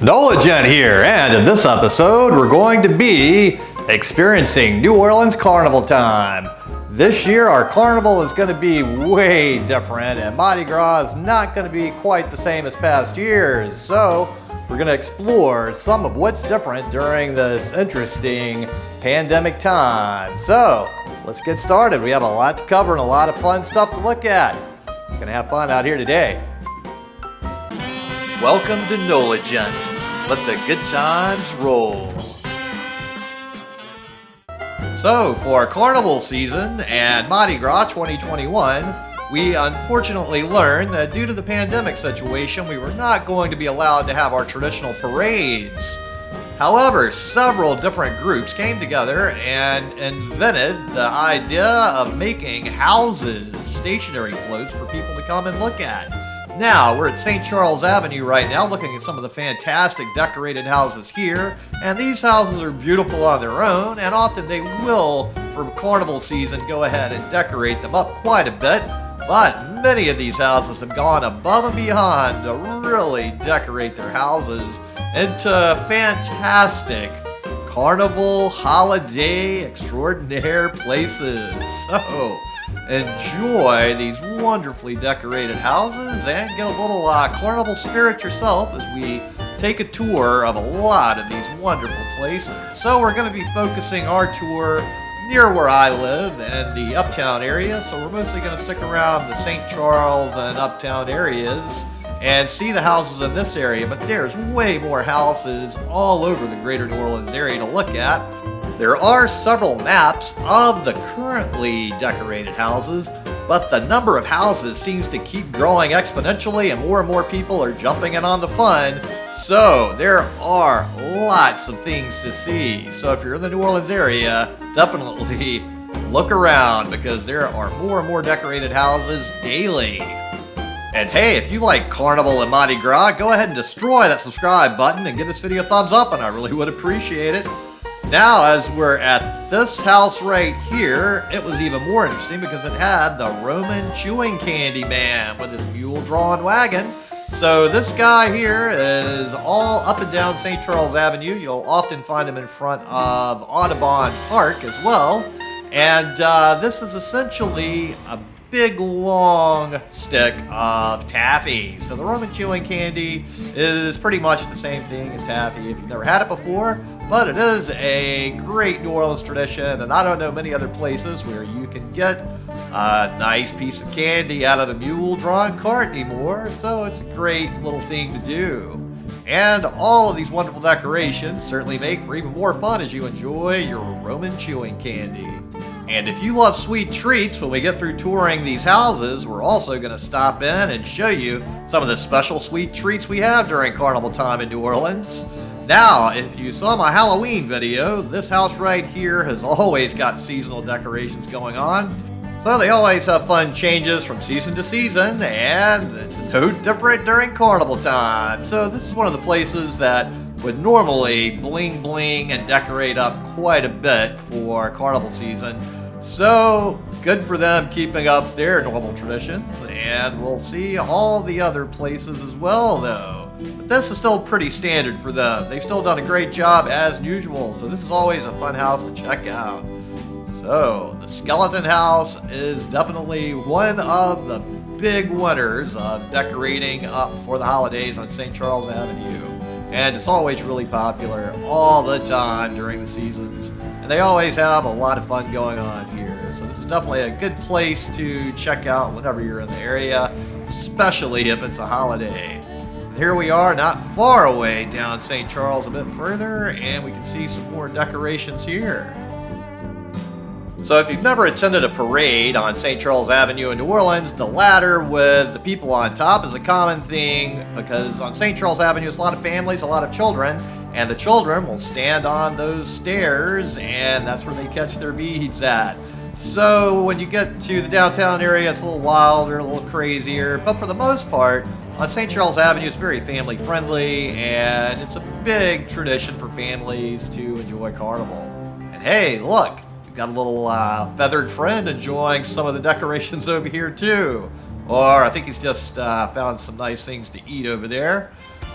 NOLA Gent here, and in this episode we're going to be experiencing New Orleans Carnival time. This year our carnival is going to be way different, and Mardi Gras is not going to be quite the same as past years. So we're going to explore some of what's different during this interesting pandemic time. So let's get started. We have a lot to cover and a lot of fun stuff to look at. We're going to have fun out here today. Welcome to NOLA Gent. Let the good times roll. So, for Carnival season and Mardi Gras 2021, we unfortunately learned that due to the pandemic situation, we were not going to be allowed to have our traditional parades. However, several different groups came together and invented the idea of making houses, stationary floats for people to come and look at. Now, we're at St. Charles Avenue right now looking at some of the fantastic decorated houses here, and these houses are beautiful on their own, and often they will, for carnival season, go ahead and decorate them up quite a bit, but many of these houses have gone above and beyond to really decorate their houses into fantastic carnival holiday extraordinaire places. So, enjoy these wonderfully decorated houses and get a little carnival spirit yourself as we take a tour of a lot of these wonderful places. So we're going to be focusing our tour near where I live in the uptown area, so we're mostly going to stick around the St. Charles and uptown areas and see the houses in this area, but there's way more houses all over the greater New Orleans area to look at. There are several maps of the currently decorated houses, but the number of houses seems to keep growing exponentially and more people are jumping in on the fun. So there are lots of things to see. So if you're in the New Orleans area, definitely look around because there are more and more decorated houses daily. And hey, if you like Carnival and Mardi Gras, go ahead and destroy that subscribe button and give this video a thumbs up, and I really would appreciate it. Now, as we're at this house right here, it was even more interesting because it had the Roman chewing candy man with his mule-drawn wagon. So this guy here is all up and down St. Charles Avenue. You'll often find him in front of Audubon Park as well. And this is essentially a big long stick of taffy. So the Roman chewing candy is pretty much the same thing as taffy if you've never had it before, but it is a great New Orleans tradition, and I don't know many other places where you can get a nice piece of candy out of the mule-drawn cart anymore, so it's a great little thing to do. And all of these wonderful decorations certainly make for even more fun as you enjoy your Roman chewing candy. And if you love sweet treats, when we get through touring these houses, we're also going to stop in and show you some of the special sweet treats we have during Carnival time in New Orleans. Now, if you saw my Halloween video, this house right here has always got seasonal decorations going on. So they always have fun changes from season to season, and it's no different during Carnival time. So this is one of the places that would normally bling bling and decorate up quite a bit for Carnival season. So good for them keeping up their normal traditions, and we'll see all the other places as well though. But this is still pretty standard for them. They've still done a great job as usual, so this is always a fun house to check out. So the Skeleton House is definitely one of the big winners of decorating up for the holidays on St. Charles Avenue. And it's always really popular all the time during the seasons. And they always have a lot of fun going on here. So this is definitely a good place to check out whenever you're in the area, especially if it's a holiday. And here we are not far away down St. Charles a bit further, and we can see some more decorations here. So if you've never attended a parade on St. Charles Avenue in New Orleans, the ladder with the people on top is a common thing because on St. Charles Avenue there's a lot of families, a lot of children, and the children will stand on those stairs and that's where they catch their beads at. So when you get to the downtown area, it's a little wilder, a little crazier, but for the most part, on St. Charles Avenue it's very family friendly and it's a big tradition for families to enjoy Carnival. And hey, look! Got a little feathered friend enjoying some of the decorations over here too. Or I think he's just found some nice things to eat over there.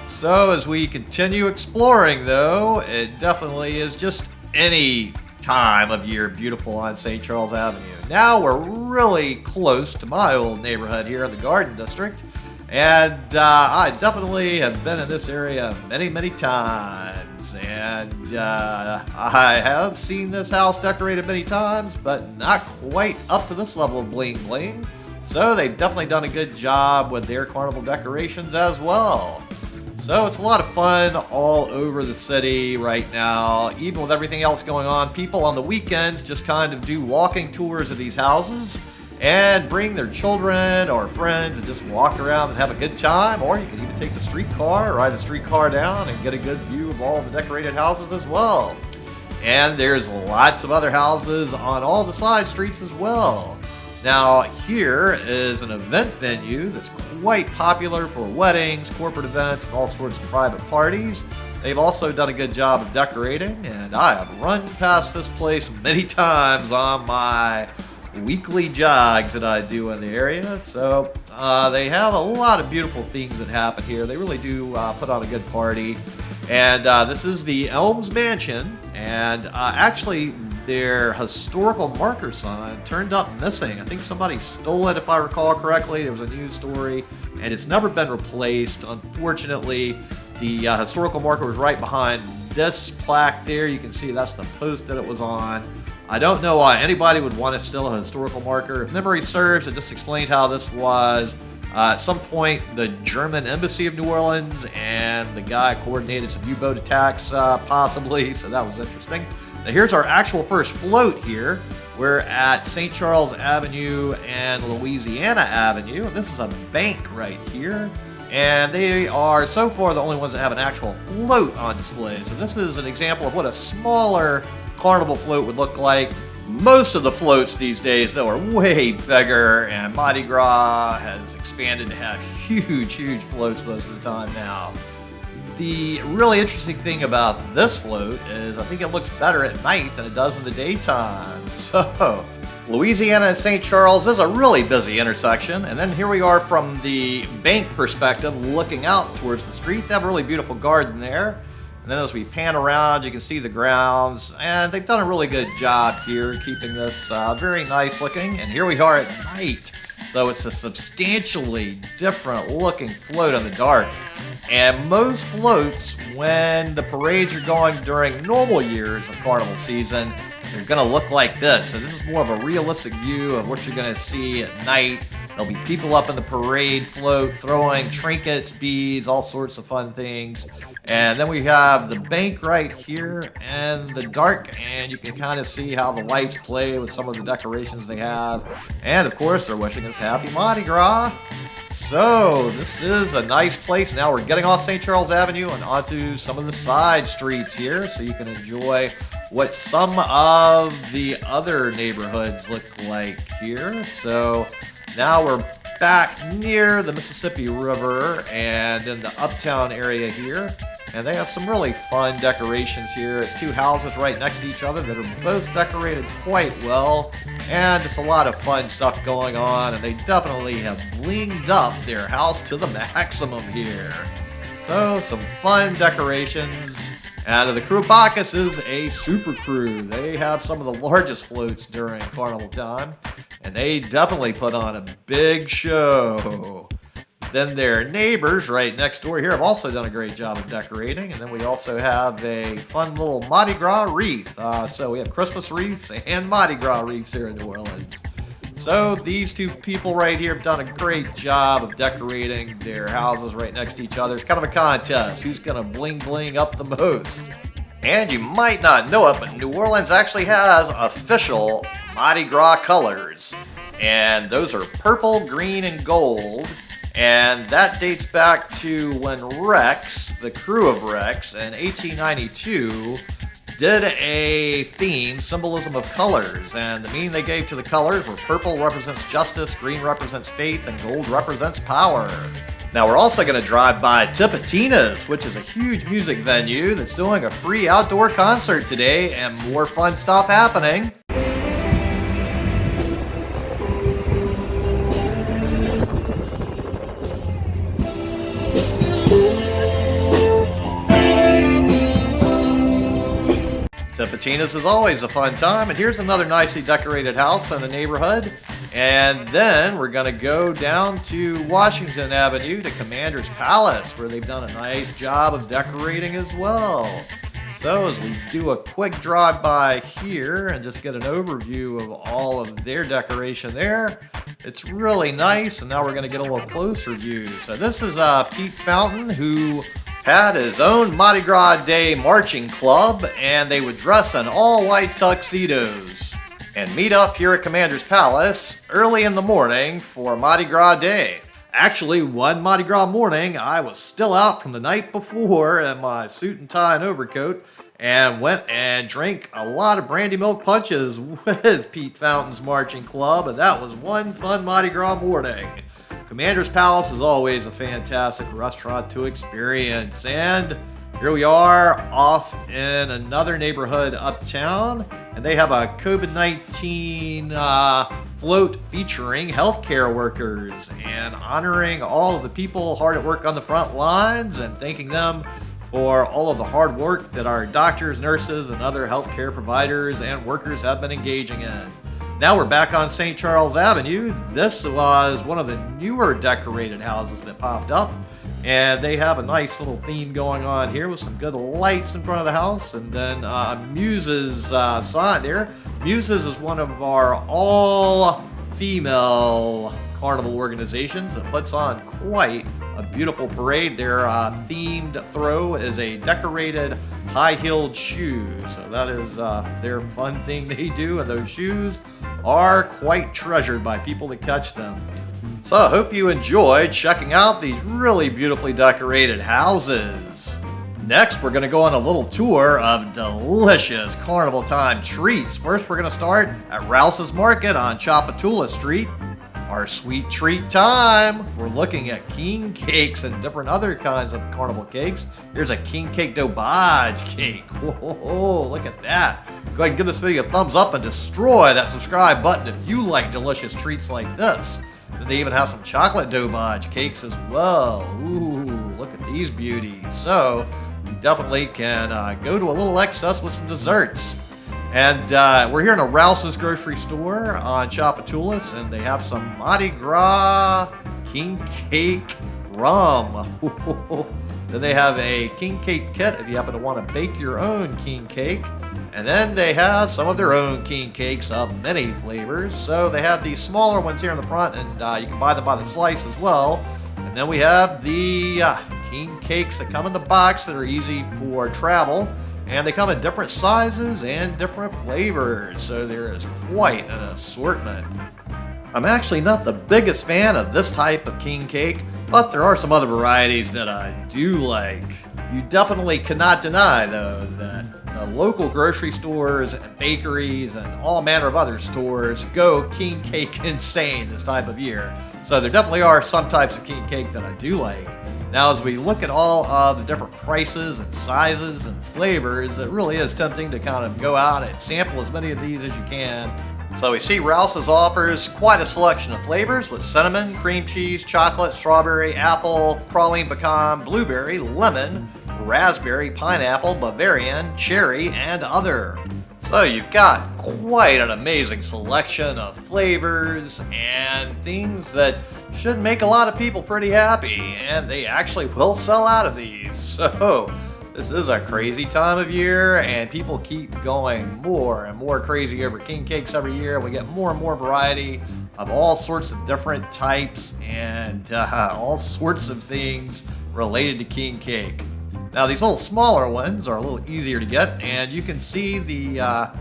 So as we continue exploring, though, it definitely is just any time of year beautiful on St. Charles Avenue. Now we're really close to my old neighborhood here in the Garden District, and I definitely have been in this area many, many times, and I have seen this house decorated many times, but not quite up to this level of bling bling. So they've definitely done a good job with their carnival decorations as well. So it's a lot of fun all over the city right now. Even with everything else going on, people on the weekends just kind of do walking tours of these houses and bring their children or friends and just walk around and have a good time. Or you can even take the streetcar, ride the streetcar down and get a good view of all the decorated houses as well. And there's lots of other houses on all the side streets as well. Now, here is an event venue that's quite popular for weddings, corporate events, and all sorts of private parties. They've also done a good job of decorating, and I have run past this place many times on my weekly jogs that I do in the area. So they have a lot of beautiful things that happen here. They really do put on a good party. And this is the Elms Mansion, and actually their historical marker sign turned up missing. I think somebody stole it, if I recall correctly. There was a news story, and it's never been replaced. Unfortunately, the historical marker was right behind this plaque there. You can see that's the post that it was on. I don't know why anybody would want to steal a historical marker. If memory serves, it just explained how this was at some point the German embassy of New Orleans, and the guy coordinated some U-boat attacks possibly, so that was interesting. Now here's our actual first float here. We're at St. Charles Avenue and Louisiana Avenue. This is a bank right here. And they are so far the only ones that have an actual float on display. So this is an example of what a smaller carnival float would look like. Most of the floats these days, though, are way bigger, and Mardi Gras has expanded to have huge, huge floats most of the time now. The really interesting thing about this float is I think it looks better at night than it does in the daytime. So, Louisiana and St. Charles is a really busy intersection, and then here we are from the bank perspective looking out towards the street. They have a really beautiful garden there. And then as we pan around, you can see the grounds, and they've done a really good job here keeping this very nice looking. And here we are at night. So it's a substantially different looking float in the dark. And most floats, when the parades are going during normal years of carnival season, they're going to look like this. So this is more of a realistic view of what you're going to see at night. There'll be people up in the parade float throwing trinkets, beads, all sorts of fun things. And then we have the bank right here in the dark, and you can kind of see how the lights play with some of the decorations they have. And of course, they're wishing us happy Mardi Gras. So this is a nice place. Now we're getting off St. Charles Avenue and onto some of the side streets here, so you can enjoy what some of the other neighborhoods look like here. So now we're back near the Mississippi River and in the uptown area here. And they have some really fun decorations here. It's two houses right next to each other that are both decorated quite well. And it's a lot of fun stuff going on. And they definitely have blinged up their house to the maximum here. So some fun decorations. And the crew pockets is a super crew. They have some of the largest floats during carnival time. And they definitely put on a big show. Then their neighbors right next door here have also done a great job of decorating. And then we also have a fun little Mardi Gras wreath. So we have Christmas wreaths and Mardi Gras wreaths here in New Orleans. So these two people right here have done a great job of decorating their houses right next to each other. It's kind of a contest. Who's going to bling bling up the most? And you might not know it, but New Orleans actually has official Mardi Gras colors. And those are purple, green, and gold. And that dates back to when Rex, the crew of Rex, in 1892, did a theme, Symbolism of Colors. And the meaning they gave to the colors were purple represents justice, green represents faith, and gold represents power. Now we're also going to drive by Tipitina's, which is a huge music venue that's doing a free outdoor concert today, and more fun stuff happening. Patina's is always a fun time, and here's another nicely decorated house in the neighborhood. And then we're going to go down to Washington Avenue to Commander's Palace, where they've done a nice job of decorating as well. So as we do a quick drive-by here and just get an overview of all of their decoration there, it's really nice. And now we're going to get a little closer view. So this is Pete Fountain, who had his own Mardi Gras Day marching club, and they would dress in all white tuxedos and meet up here at Commander's Palace early in the morning for Mardi Gras Day. Actually, one Mardi Gras morning, I was still out from the night before in my suit and tie and overcoat, and went and drank a lot of brandy milk punches with Pete Fountain's marching club, and that was one fun Mardi Gras morning. Commander's Palace is always a fantastic restaurant to experience, and here we are off in another neighborhood uptown, and they have a COVID-19 float featuring healthcare workers and honoring all of the people hard at work on the front lines and thanking them for all of the hard work that our doctors, nurses, and other healthcare providers and workers have been engaging in. Now we're back on St. Charles Avenue. This was one of the newer decorated houses that popped up, and they have a nice little theme going on here with some good lights in front of the house, and then Muse's sign there. Muse's is one of our all-female carnival organizations that puts on quite a beautiful parade. Their themed throw is a decorated high-heeled shoe. So that is their fun thing they do, and those shoes are quite treasured by people that catch them. So I hope you enjoyed checking out these really beautifully decorated houses. Next, we're going to go on a little tour of delicious carnival time treats. First, we're going to start at Roux's Market on Chapatula Street. Our sweet treat time. We're looking at king cakes and different other kinds of carnival cakes. Here's a king cake dosage cake. Whoa, look at that. Go ahead and give this video a thumbs up and destroy that subscribe button if you like delicious treats like this. And they even have some chocolate dosage cakes as well. Ooh, look at these beauties. So you definitely can go to a little excess with some desserts. And we're here in a Roux's grocery store on Chapatulas, and they have some Mardi Gras King Cake rum. Then they have a King Cake kit if you happen to want to bake your own King Cake. And then they have some of their own King Cakes of many flavors. So they have these smaller ones here in the front, and you can buy them by the slice as well. And then we have the King Cakes that come in the box that are easy for travel. And they come in different sizes and different flavors, so there is quite an assortment. I'm actually not the biggest fan of this type of king cake, but there are some other varieties that I do like. You definitely cannot deny, though, that the local grocery stores and bakeries and all manner of other stores go king cake insane this time of year. So there definitely are some types of king cake that I do like. Now, as we look at all of the different prices and sizes and flavors, it really is tempting to kind of go out and sample as many of these as you can. So we see Roux's offers quite a selection of flavors with cinnamon, cream cheese, chocolate, strawberry, apple, praline pecan, blueberry, lemon, raspberry, pineapple, Bavarian, cherry, and other. So you've got quite an amazing selection of flavors and things that should make a lot of people pretty happy, and they actually will sell out of these. So this is a crazy time of year, and people keep going more and more crazy over king cakes every year. We get more and more variety of all sorts of different types and all sorts of things related to king cake. Now these little smaller ones are a little easier to get, and you can see the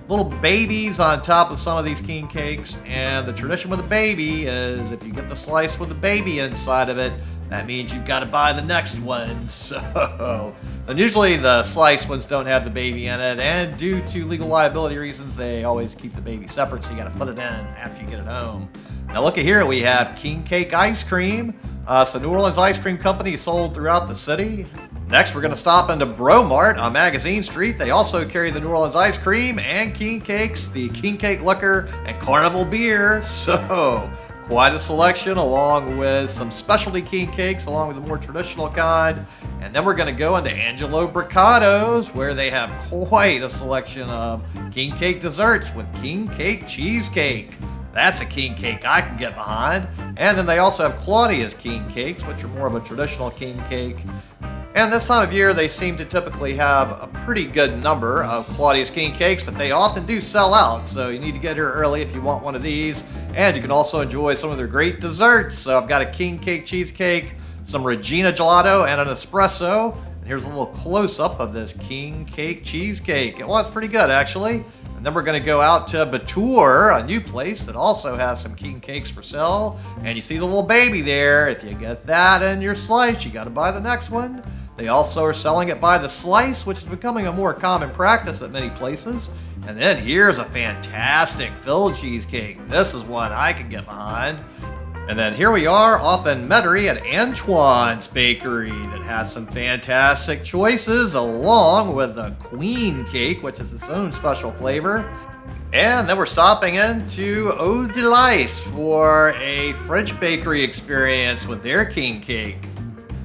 little babies on top of some of these king cakes. And the tradition with a baby is if you get the slice with the baby inside of it, that means you've got to buy the next one. So, and usually the sliced ones don't have the baby in it, and due to legal liability reasons, they always keep the baby separate, so you got to put it in after you get it home. Now look at here, we have king cake ice cream. So New Orleans Ice Cream Company sold throughout the city. Next, we're going to stop into Bromart on Magazine Street. They also carry the New Orleans ice cream and king cakes, the king cake liquor, and carnival beer. So, quite a selection, along with some specialty king cakes, along with the more traditional kind. And then we're going to go into Angelo Bricato's, where they have quite a selection of king cake desserts with king cake cheesecake. That's a king cake I can get behind. And then they also have Claudia's king cakes, which are more of a traditional king cake. And this time of year, they seem to typically have a pretty good number of Claudia's king cakes, but they often do sell out, so you need to get here early if you want one of these. And you can also enjoy some of their great desserts. So I've got a king cake cheesecake, some Regina gelato, and an espresso. And here's a little close-up of this king cake cheesecake. Well, it's pretty good, actually. And then we're going to go out to Batour, a new place that also has some king cakes for sale. And you see the little baby there. If you get that in your slice, you got to buy the next one. They also are selling it by the slice, which is becoming a more common practice at many places. And then here's a fantastic filled cheesecake. This is one I can get behind. And then here we are off in Metairie at Antoine's Bakery that has some fantastic choices, along with the Queen Cake, which is its own special flavor. And then we're stopping into Eau de Lice for a French bakery experience with their king cake.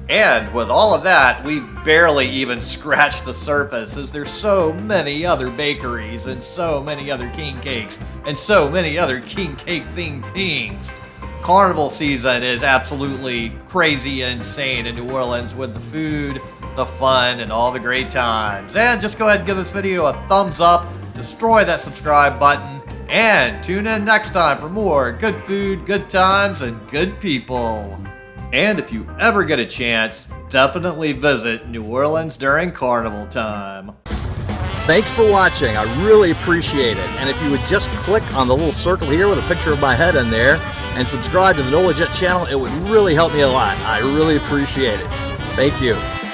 And with all of that, we've barely even scratched the surface, as there's so many other bakeries and so many other king cakes and so many other king cake themed things. Carnival season is absolutely crazy insane in New Orleans with the food, the fun, and all the great times. And just go ahead and give this video a thumbs up, destroy that subscribe button, and tune in next time for more good food, good times, and good people. And if you ever get a chance, definitely visit New Orleans during Carnival time. Thanks for watching. I really appreciate it. And if you would just click on the little circle here with a picture of my head in there and subscribe to the NOLA Gent channel, it would really help me a lot. I really appreciate it. Thank you.